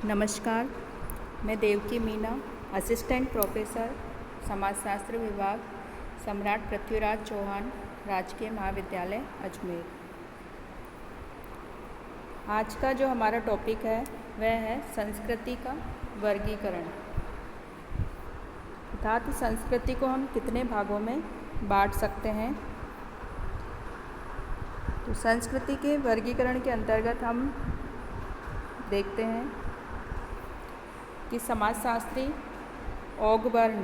नमस्कार, मैं Devaki Meena, assistant professor समाजशास्त्र विभाग, सम्राट पृथ्वीराज चौहान राजकीय महाविद्यालय अजमेर। आज का जो हमारा टॉपिक है वह है संस्कृति का वर्गीकरण। अर्थात संस्कृति को हम कितने भागों में बांट सकते हैं। तो संस्कृति के वर्गीकरण के अंतर्गत हम देखते हैं कि समाजशास्त्री ऑगबर्न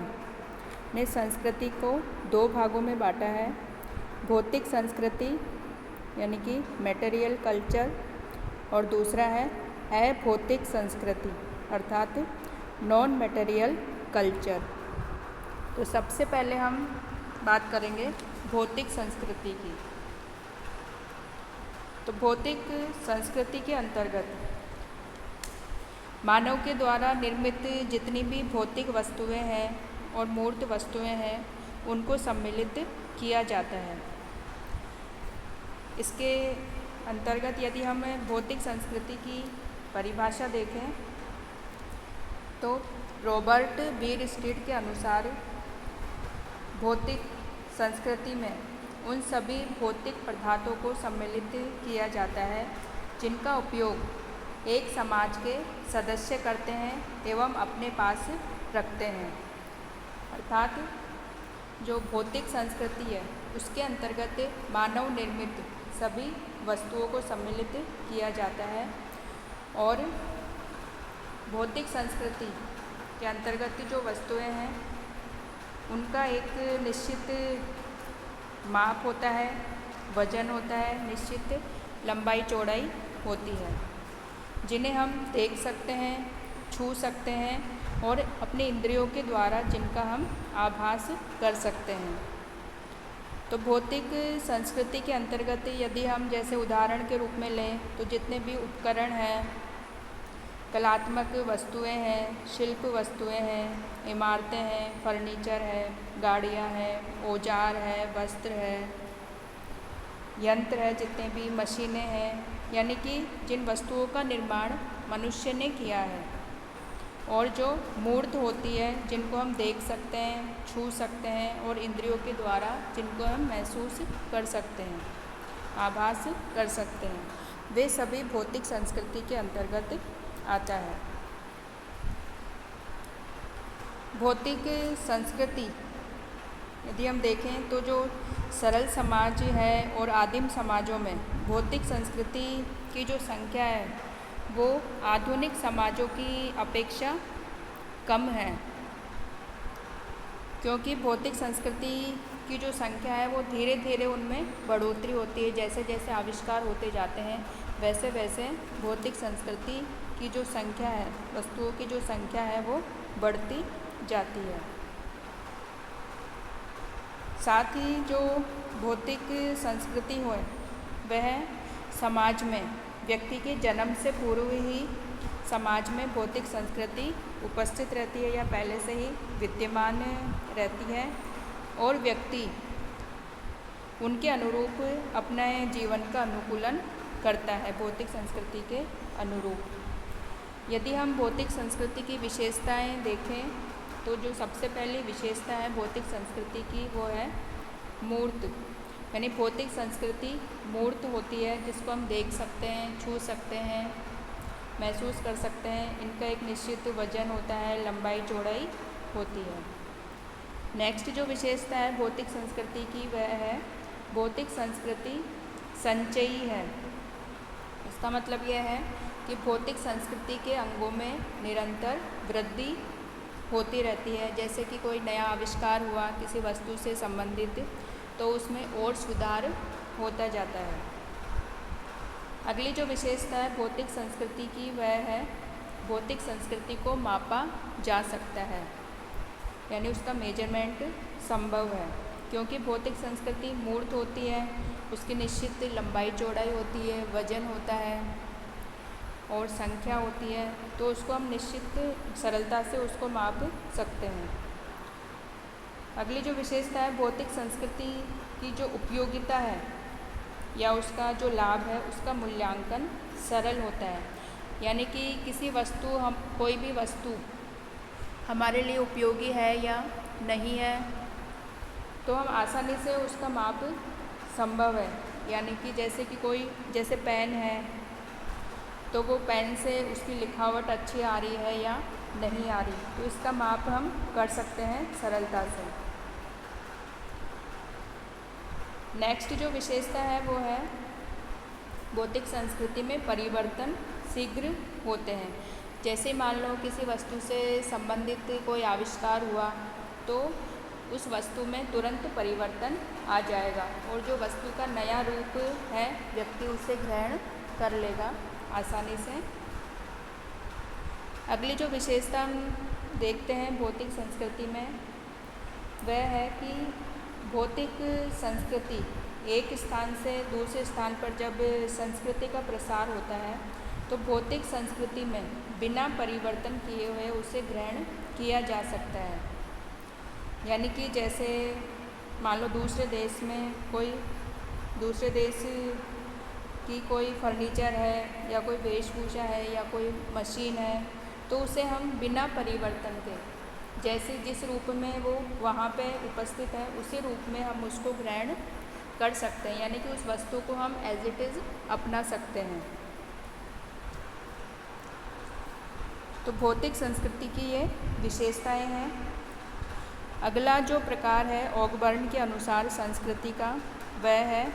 ने संस्कृति को दो भागों में बांटा है। भौतिक संस्कृति यानी कि मटेरियल कल्चर, और दूसरा है अभौतिक संस्कृति अर्थात नॉन मटेरियल कल्चर। तो सबसे पहले हम बात करेंगे भौतिक संस्कृति की। तो भौतिक संस्कृति के अंतर्गत मानव के द्वारा निर्मित जितनी भी भौतिक वस्तुएं हैं और मूर्त वस्तुएं हैं उनको सम्मिलित किया जाता है। इसके अंतर्गत यदि हम भौतिक संस्कृति की परिभाषा देखें तो रॉबर्ट बीरस्टीड के अनुसार भौतिक संस्कृति में उन सभी भौतिक पदार्थों को सम्मिलित किया जाता है जिनका उपयोग एक समाज के सदस्य करते हैं एवं अपने पास रखते हैं। अर्थात जो भौतिक संस्कृति है उसके अंतर्गत मानव निर्मित सभी वस्तुओं को सम्मिलित किया जाता है और भौतिक संस्कृति के अंतर्गत जो वस्तुएं हैं उनका एक निश्चित माप होता है, वजन होता है, निश्चित लंबाई चौड़ाई होती है, जिन्हें हम देख सकते हैं, छू सकते हैं और अपने इंद्रियों के द्वारा जिनका हम आभास कर सकते हैं। तो भौतिक संस्कृति के अंतर्गत यदि हम जैसे उदाहरण के रूप में लें तो जितने भी उपकरण हैं, कलात्मक वस्तुएं हैं, शिल्प वस्तुएं हैं, इमारतें हैं, फर्नीचर है, गाड़ियां हैं, औजार है, वस्त्र है, यंत्र है, जितने भी मशीनें हैं, यानी कि जिन वस्तुओं का निर्माण मनुष्य ने किया है और जो मूर्त होती है जिनको हम देख सकते हैं, छू सकते हैं और इंद्रियों के द्वारा जिनको हम महसूस कर सकते हैं, आभास कर सकते हैं, वे सभी भौतिक संस्कृति के अंतर्गत आता है। भौतिक संस्कृति यदि हम देखें तो जो सरल समाज है और आदिम समाजों में भौतिक संस्कृति की जो संख्या है वो आधुनिक समाजों की अपेक्षा कम है, क्योंकि भौतिक संस्कृति की जो संख्या है वो धीरे धीरे उनमें बढ़ोतरी होती है। जैसे जैसे आविष्कार होते जाते हैं वैसे वैसे भौतिक संस्कृति की जो संख्या है, वस्तुओं की जो संख्या है वो बढ़ती जाती है। साथ ही जो भौतिक संस्कृति हो वह समाज में व्यक्ति के जन्म से पूर्व ही समाज में भौतिक संस्कृति उपस्थित रहती है या पहले से ही विद्यमान रहती है और व्यक्ति उनके अनुरूप अपने जीवन का अनुकूलन करता है भौतिक संस्कृति के अनुरूप। यदि हम भौतिक संस्कृति की विशेषताएं देखें तो जो सबसे पहली विशेषता है भौतिक संस्कृति की वो है मूर्त, यानी भौतिक संस्कृति मूर्त होती है जिसको हम देख सकते हैं, छू सकते हैं, महसूस कर सकते हैं। इनका एक निश्चित वजन होता है, लंबाई चौड़ाई होती है। नेक्स्ट जो विशेषता है भौतिक संस्कृति की वह है भौतिक संस्कृति संचयी है। इसका मतलब यह है कि भौतिक संस्कृति के अंगों में निरंतर वृद्धि होती रहती है। जैसे कि कोई नया आविष्कार हुआ किसी वस्तु से संबंधित तो उसमें और सुधार होता जाता है। अगली जो विशेषता है भौतिक संस्कृति की वह है भौतिक संस्कृति को मापा जा सकता है, यानी उसका मेजरमेंट संभव है, क्योंकि भौतिक संस्कृति मूर्त होती है, उसकी निश्चित लंबाई चौड़ाई होती है, वजन होता है और संख्या होती है, तो उसको हम निश्चित सरलता से उसको माप सकते हैं। अगली जो विशेषता है भौतिक संस्कृति की जो उपयोगिता है या उसका जो लाभ है उसका मूल्यांकन सरल होता है। यानी कि किसी वस्तु हम कोई भी वस्तु हमारे लिए उपयोगी है या नहीं है, तो हम आसानी से उसका माप संभव है। यानी कि जैसे पेन है, तो वो पेन से उसकी लिखावट अच्छी आ रही है या नहीं आ रही, तो इसका माप हम कर सकते हैं सरलता से। नेक्स्ट जो विशेषता है वो है भौतिक संस्कृति में परिवर्तन शीघ्र होते हैं। जैसे मान लो किसी वस्तु से संबंधित कोई आविष्कार हुआ, तो उस वस्तु में तुरंत परिवर्तन आ जाएगा और जो वस्तु का नया रूप है व्यक्ति उसे ग्रहण कर लेगा आसानी से। अगली जो विशेषता हम देखते हैं भौतिक संस्कृति में, वह है कि भौतिक संस्कृति एक स्थान से दूसरे स्थान पर जब संस्कृति का प्रसार होता है, तो भौतिक संस्कृति में बिना परिवर्तन किए हुए उसे ग्रहण किया जा सकता है। यानी कि जैसे मान लो दूसरे देश की कोई फर्नीचर है या कोई वेशभूषा है या कोई मशीन है, तो उसे हम बिना परिवर्तन के जैसे जिस रूप में वो वहाँ पे उपस्थित है उसी रूप में हम उसको ग्रहण कर सकते हैं। यानी कि उस वस्तु को हम एज इट इज़ अपना सकते हैं। तो भौतिक संस्कृति की ये विशेषताएं हैं। अगला जो प्रकार है ऑगबर्न के अनुसार संस्कृति का, वह है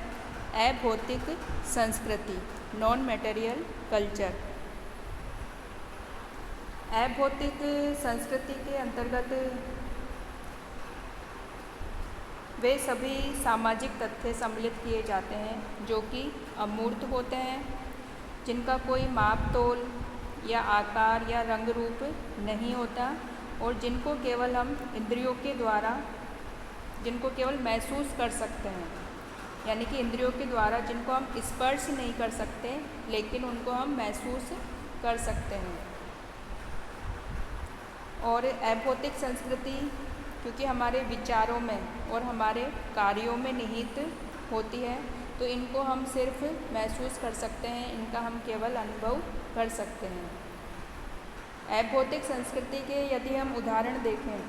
अभौतिक संस्कृति, नॉन मटेरियल कल्चर। अभौतिक संस्कृति के अंतर्गत वे सभी सामाजिक तथ्य सम्मिलित किए जाते हैं जो कि अमूर्त होते हैं, जिनका कोई माप तोल या आकार या रंग रूप नहीं होता और जिनको केवल हम इंद्रियों के द्वारा महसूस कर सकते हैं। यानी कि इंद्रियों के द्वारा जिनको हम स्पर्श नहीं कर सकते लेकिन उनको हम महसूस कर सकते हैं। और अभौतिक संस्कृति क्योंकि हमारे विचारों में और हमारे कार्यों में निहित होती है, तो इनको हम सिर्फ महसूस कर सकते हैं, इनका हम केवल अनुभव कर सकते हैं। अभौतिक संस्कृति के यदि हम उदाहरण देखें,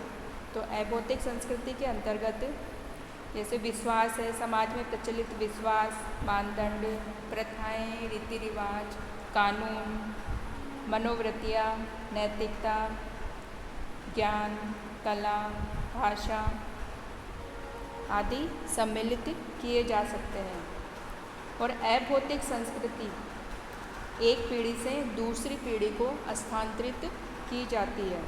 तो अभौतिक संस्कृति के अंतर्गत जैसे विश्वास है, समाज में प्रचलित विश्वास, मानदंड, प्रथाएं, रीति रिवाज, कानून, मनोवृत्तियाँ, नैतिकता, ज्ञान, कला, भाषा आदि सम्मिलित किए जा सकते हैं। और अभौतिक संस्कृति एक पीढ़ी से दूसरी पीढ़ी को स्थानांतरित की जाती है।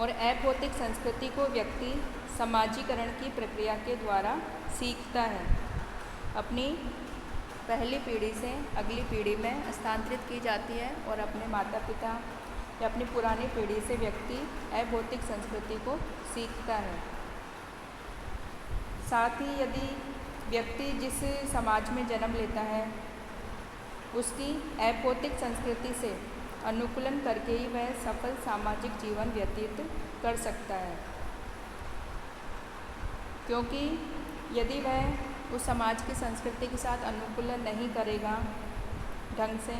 और अभौतिक संस्कृति को व्यक्ति समाजीकरण की प्रक्रिया के द्वारा सीखता है, अपनी पहली पीढ़ी से अगली पीढ़ी में स्थानांतरित की जाती है और अपने माता पिता या अपनी पुरानी पीढ़ी से व्यक्ति अभौतिक संस्कृति को सीखता है। साथ ही यदि व्यक्ति जिस समाज में जन्म लेता है उसकी अभौतिक संस्कृति से अनुकूलन करके ही वह सफल सामाजिक जीवन व्यतीत कर सकता है, क्योंकि यदि वह उस समाज की संस्कृति के साथ अनुकूलन नहीं करेगा ढंग से,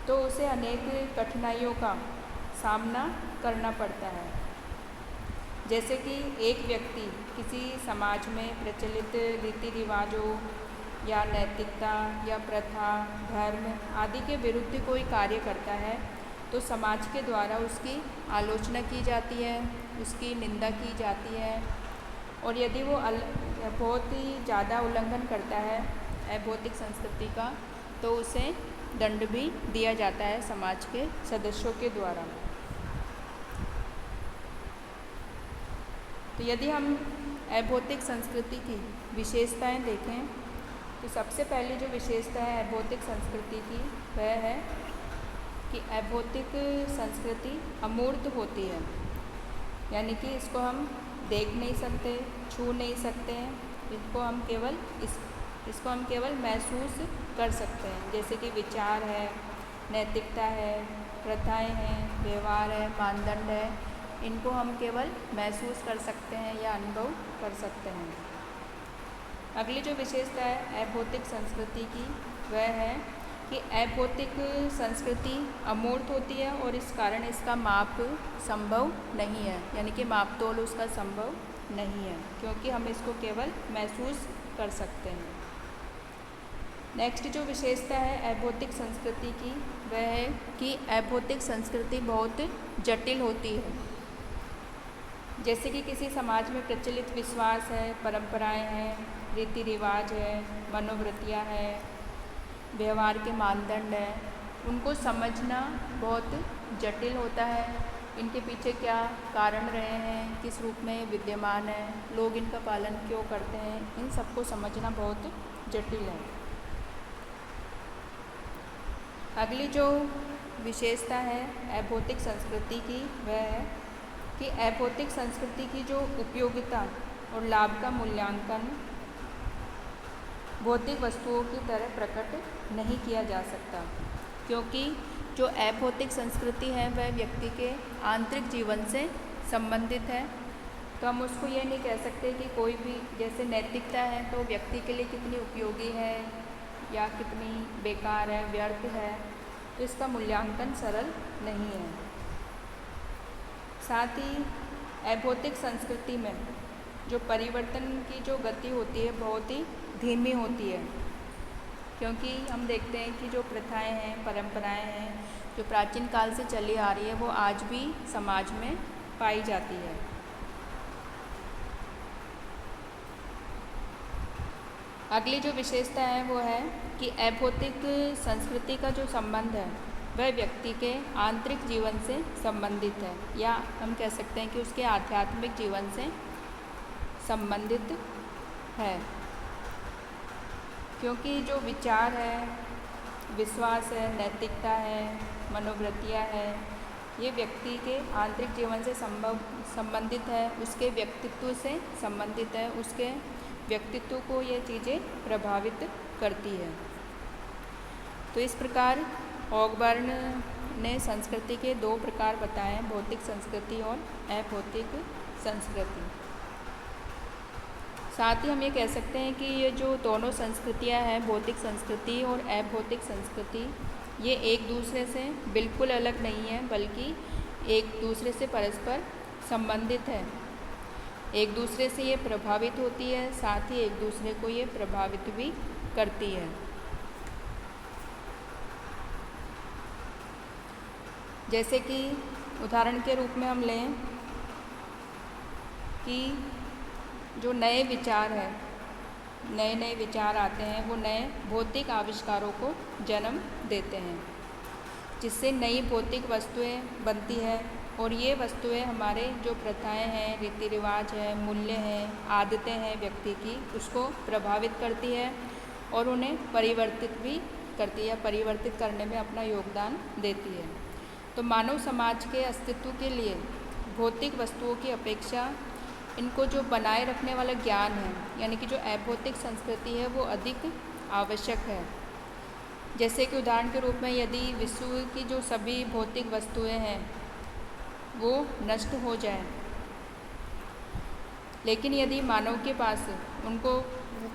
तो उसे अनेक कठिनाइयों का सामना करना पड़ता है। जैसे कि एक व्यक्ति किसी समाज में प्रचलित रीति रिवाजों या नैतिकता या प्रथा, धर्म आदि के विरुद्ध कोई कार्य करता है, तो समाज के द्वारा उसकी आलोचना की जाती है, उसकी निंदा की जाती है। और यदि वो बहुत ही ज़्यादा उल्लंघन करता है अभौतिक संस्कृति का, तो उसे दंड भी दिया जाता है समाज के सदस्यों के द्वारा। तो यदि हम अभौतिक संस्कृति की विशेषताएं देखें, तो सबसे पहली जो विशेषता है अभौतिक संस्कृति की, वह है कि अभौतिक संस्कृति अमूर्त होती है। यानी कि इसको हम देख नहीं सकते, छू नहीं सकते, इसको हम केवल महसूस कर सकते हैं। जैसे कि विचार है, नैतिकता है, प्रथाएं हैं, व्यवहार है, मानदंड है, इनको हम केवल महसूस कर सकते हैं या अनुभव कर सकते हैं। अगली जो विशेषता है अभौतिक संस्कृति की, वह है कि अभौतिक संस्कृति अमूर्त होती है और इस कारण इसका माप संभव नहीं है, यानी कि माप तोल उसका संभव नहीं है, क्योंकि हम इसको केवल महसूस कर सकते हैं। नेक्स्ट जो विशेषता है अभौतिक संस्कृति की वह है कि अभौतिक संस्कृति बहुत जटिल होती है। जैसे कि किसी समाज में प्रचलित विश्वास है, परंपराएं हैं, रीति रिवाज है, मनोवृत्तियां हैं, व्यवहार के मानदंड हैं, उनको समझना बहुत जटिल होता है। इनके पीछे क्या कारण रहे हैं, किस रूप में विद्यमान है, लोग इनका पालन क्यों करते हैं, इन सबको समझना बहुत जटिल है। अगली जो विशेषता है अभौतिक संस्कृति की वह है कि अभौतिक संस्कृति की जो उपयोगिता और लाभ का मूल्यांकन भौतिक वस्तुओं की तरह प्रकट नहीं किया जा सकता, क्योंकि जो अभौतिक संस्कृति है वह व्यक्ति के आंतरिक जीवन से संबंधित है। तो हम उसको ये नहीं कह सकते कि कोई भी, जैसे नैतिकता है तो व्यक्ति के लिए कितनी उपयोगी है या कितनी बेकार है, व्यर्थ है, तो इसका मूल्यांकन सरल नहीं है। साथ ही अभौतिक संस्कृति में जो परिवर्तन की जो गति होती है बहुत ही धीमी होती है, क्योंकि हम देखते हैं कि जो प्रथाएं हैं, परंपराएं हैं, जो प्राचीन काल से चली आ रही है वो आज भी समाज में पाई जाती है। अगली जो विशेषता है वो है कि अभौतिक संस्कृति का जो संबंध है वह व्यक्ति के आंतरिक जीवन से संबंधित है, या हम कह सकते हैं कि उसके आध्यात्मिक जीवन से संबंधित है, क्योंकि जो विचार है, विश्वास है, नैतिकता है, मनोवृत्तियाँ है, ये व्यक्ति के आंतरिक जीवन से संबंधित है, उसके व्यक्तित्व से संबंधित है, उसके व्यक्तित्व को ये चीज़ें प्रभावित करती है। तो इस प्रकार ऑगबर्न ने संस्कृति के दो प्रकार बताए हैं, भौतिक संस्कृति और अभौतिक संस्कृति। साथ ही हम ये कह सकते हैं कि ये जो दोनों संस्कृतियाँ हैं, भौतिक संस्कृति और अभौतिक संस्कृति, ये एक दूसरे से बिल्कुल अलग नहीं है, बल्कि एक दूसरे से परस्पर संबंधित है। एक दूसरे से ये प्रभावित होती है, साथ ही एक दूसरे को ये प्रभावित भी करती है। जैसे कि उदाहरण के रूप में हम लें कि जो नए विचार है, नए नए विचार आते हैं, वो नए भौतिक आविष्कारों को जन्म देते हैं, जिससे नई भौतिक वस्तुएं बनती है, और ये वस्तुएं हमारे जो प्रथाएं हैं, रीति रिवाज है, मूल्य हैं, आदतें हैं व्यक्ति की, उसको प्रभावित करती है और उन्हें परिवर्तित भी करती है, परिवर्तित करने में अपना योगदान देती है। तो मानव समाज के अस्तित्व के लिए भौतिक वस्तुओं की अपेक्षा इनको जो बनाए रखने वाला ज्ञान है, यानी कि जो अभौतिक संस्कृति है, वो अधिक आवश्यक है। जैसे कि उदाहरण के रूप में यदि विश्व की जो सभी भौतिक वस्तुएं हैं वो नष्ट हो जाए, लेकिन यदि मानव के पास उनको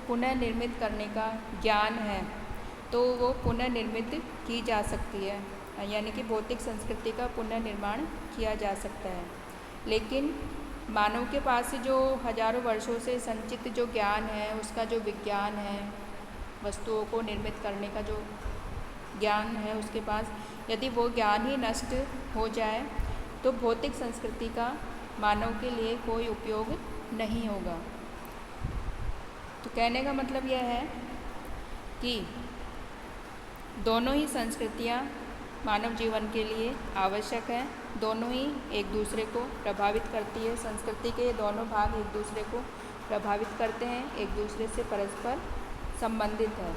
पुनः निर्मित करने का ज्ञान है तो वो पुनः निर्मित की जा सकती है, यानी कि भौतिक संस्कृति का पुनर्निर्माण किया जा सकता है। लेकिन मानव के पास जो हजारों वर्षों से संचित जो ज्ञान है, उसका जो विज्ञान है, वस्तुओं को निर्मित करने का जो ज्ञान है उसके पास, यदि वो ज्ञान ही नष्ट हो जाए तो भौतिक संस्कृति का मानव के लिए कोई उपयोग नहीं होगा। तो कहने का मतलब यह है कि दोनों ही संस्कृतियाँ मानव जीवन के लिए आवश्यक है, दोनों ही एक दूसरे को प्रभावित करती है। संस्कृति के दोनों भाग एक दूसरे को प्रभावित करते हैं, एक दूसरे से परस्पर संबंधित है।